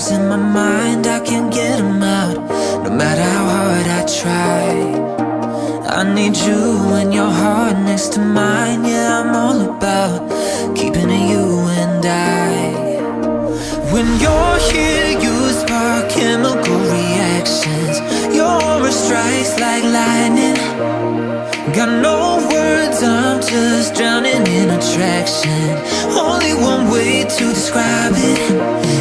vibes in my mind, I can't get them out, no matter how hard I try. I need you and your heart next to mine. Yeah, I'm all about keeping it you and I. When you're here, you spark chemical reactions. Your aura strikes like lightning. Got no words, I'm just drowning in attraction. Only one way to describe it.